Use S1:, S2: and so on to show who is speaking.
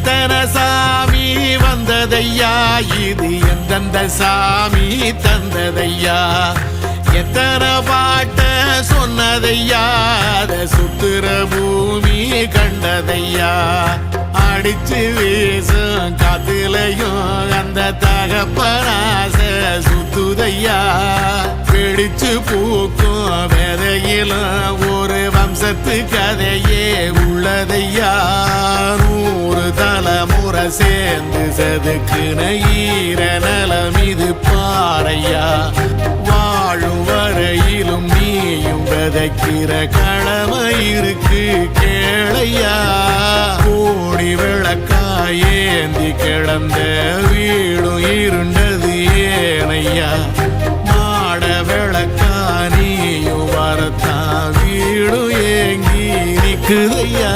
S1: எத்தனை சாமி வந்ததையா, இது எந்தெந்த சாமி தந்ததையா, எத்தனை பாட்ட சொன்னதையா, அத சுத்துற பூமி கண்டதையா, அடிச்சு வீசும் காத்துலையும் அந்த தகப்பனாச சுத்துதையா, பிடிச்சு பூக்கும் விதையிலும் ஒரு வம்சத்து கதையே உள்ளதையா, 100 தலைமுறை சேர்ந்து செதுக்குன ஈர நலம் இது பாறையா, வாழும் வரையிலும் நீயும் விதைக்கிற கடமை இருக்கு கேளையா, கோடி விளக்காயேந்தி கிடந்த வீடும் இருண்டது ஏனையா, மாட விளக்கா நீயும் வரத்தான் வீடும் ஏங்கி நிக்குதையா.